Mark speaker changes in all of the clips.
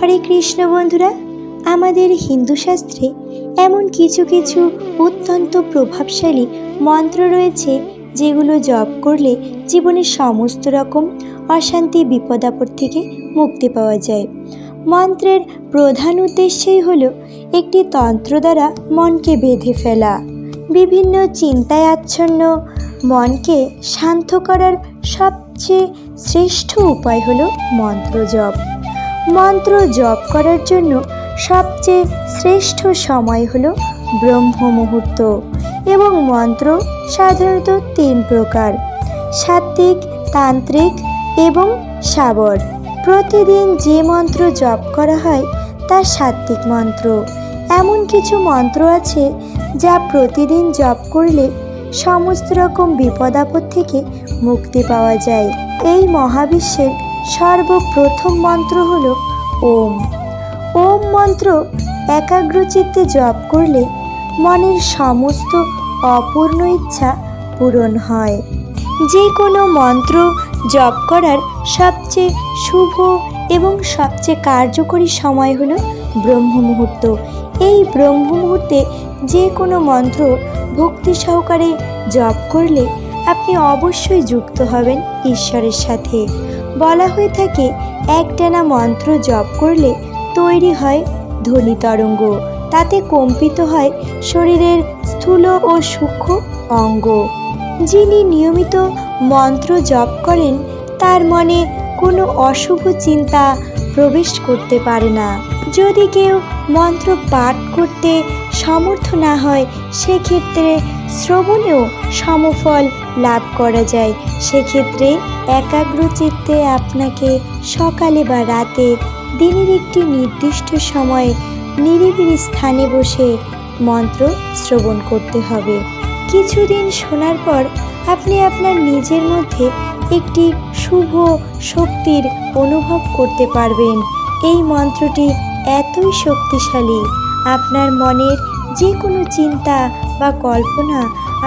Speaker 1: হরে কৃষ্ণ বন্ধুরা, আমাদের হিন্দু শাস্ত্রে এমন কিছু কিছু অত্যন্ত প্রভাবশালী মন্ত্র রয়েছে যেগুলো জপ করলে জীবনের সমস্ত রকম অশান্তি বিপদ আপদ থেকে মুক্তি পাওয়া যায়। মন্ত্রের প্রধান উদ্দেশ্যই হলো একটি তন্ত্র দ্বারা মনকে বেঁধে ফেলা। বিভিন্ন চিন্তায় আচ্ছন্ন মনকে শান্ত করার সবচেয়ে শ্রেষ্ঠ উপায় হলো মন্ত্র জপ। মন্ত্র জপ করার জন্য সবচেয়ে শ্রেষ্ঠ সময় হলো ব্রহ্ম মুহূর্ত এবং মন্ত্র সাধারণত 3 প্রকার: সাত্ত্বিক, তান্ত্রিক এবং শাবর। প্রতিদিন যে মন্ত্র জপ করা হয় তা সাত্ত্বিক মন্ত্র। এমন কিছু মন্ত্র আছে যা প্রতিদিন জপ করলে সমস্ত রকম বিপদ আপদ থেকে মুক্তি পাওয়া যায়। এই মহাবিশ্বের সর্বপ্রথম মন্ত্র হলো ওম। ওম মন্ত্র একাগ্রচিত্তে জপ করলে মনের সমস্ত অপূর্ণ ইচ্ছা পূরণ হয়। যে কোনো মন্ত্র জপ করার সবচেয়ে শুভ এবং সবচেয়ে কার্যকরী সময় হলো ব্রহ্ম মুহূর্ত। এই ব্রহ্ম মুহূর্তে যে কোনো মন্ত্র ভক্তি সহকারে জপ করলে আপনি অবশ্যই যুক্ত হবেন ঈশ্বরের সাথে। বলা হয়ে থাকে, একটানা মন্ত্র জপ করলে তৈরি হয় ধ্বনি তরঙ্গ, তাতে কম্পিত হয় শরীরের স্থূল ও সূক্ষ্ম অঙ্গ। যিনি নিয়মিত মন্ত্র জপ করেন তার মনে কোনো অশুভ চিন্তা প্রবেশ করতে পারে না। যদি কেউ মন্ত্র পাঠ করতে সমর্থ না হয়, সেক্ষেত্রে শ্রবণেও সমফল লাভ করা যায়। সেক্ষেত্রে একাগ্রচিত্তে আপনাকে সকালে বা রাতে দিনের একটি নির্দিষ্ট সময়ে নিরিবিলি স্থানে বসে মন্ত্র শ্রবণ করতে হবে। কিছুদিন শোনার পর আপনি আপনার নিজের মধ্যে একটি শুভ শক্তির অনুভব করতে পারবেন। এই মন্ত্রটি এতই শক্তিশালী, আপনার মনের যে কোনো চিন্তা বা কল্পনা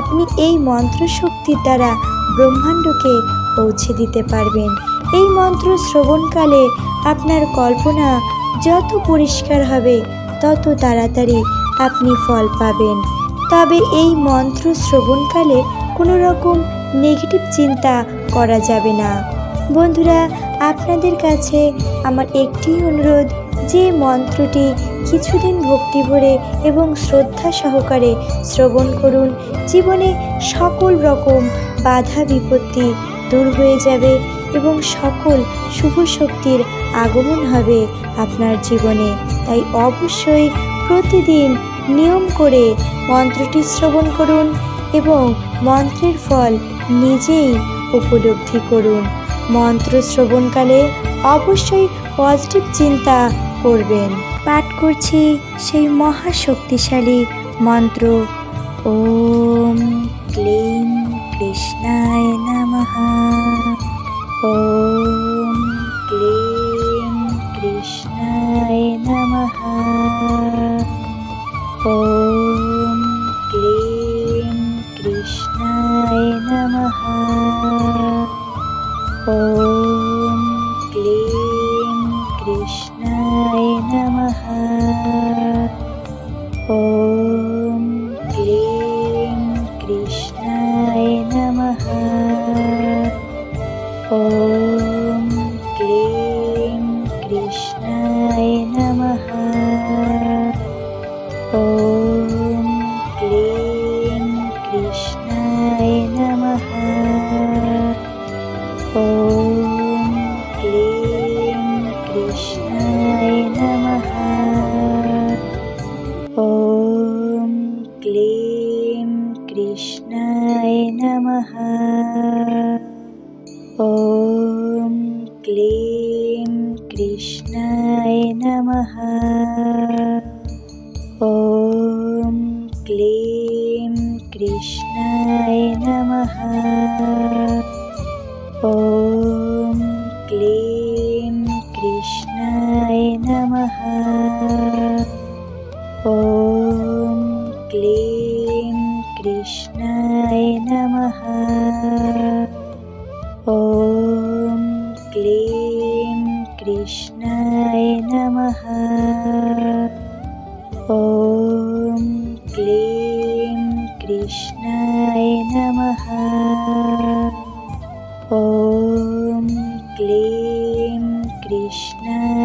Speaker 1: আপনি এই মন্ত্র শক্তির দ্বারা ব্রহ্মাণ্ডকে পৌঁছে দিতে পারবেন। এই মন্ত্র শ্রবণকালে আপনার কল্পনা যত পরিষ্কার হবে তত তাড়াতাড়ি আপনি ফল পাবেন। তবে এই মন্ত্র শ্রবণকালে কোনো রকম নেগেটিভ চিন্তা করা যাবে না। বন্ধুরা, আপনাদের কাছে আমার একটি অনুরোধ, যে মন্ত্রটি কিছুদিন ভক্তি ভরে এবং শ্রদ্ধা সহকারে শ্রবণ করুন। জীবনে সকল রকম বাধা বিপত্তি দূর হয়ে যাবে এবং সকল শুভ শক্তির আগমন হবে আপনার জীবনে। তাই অবশ্যই প্রতিদিন নিয়ম করে মন্ত্রটি শ্রবণ করুন এবং মন্ত্রের ফল নিজেই উপলব্ধি করুন। মন্ত্র শ্রবণকালে অবশ্যই পজিটিভ চিন্তা করবেন। পাঠ করছি সেই মহাশক্তিশালী মন্ত্র, ওম ক্লীম কৃষ্ণায় নমঃ। ওম ক্লীম কৃষ্ণায় নমঃ। ওম ক্লীম কৃষ্ণায় নমঃ। ওম ক্লীম কৃষ্ণায় নমঃ। ওম ক্লীম কৃষ্ণায় নমঃ। ওম ক্লীম কৃষ্ণায় নমঃ। ওম ক্লীম কৃষ্ণায় নমঃ। ওম ক্লীম কৃষ্ণায় নমঃ। ওম ক্লীম কৃষ্ণায় নমঃ। ওম ক্লীম কৃষ্ণায় নমঃ। ওম ক্লীম কৃষ্ণায় নমঃ। ওম ক্লীম কৃষ্ণায় নমঃ। ওম ক্লীম কৃষ্ণায় নমঃ। ওম ক্লীম কৃষ্ণায় নমঃ।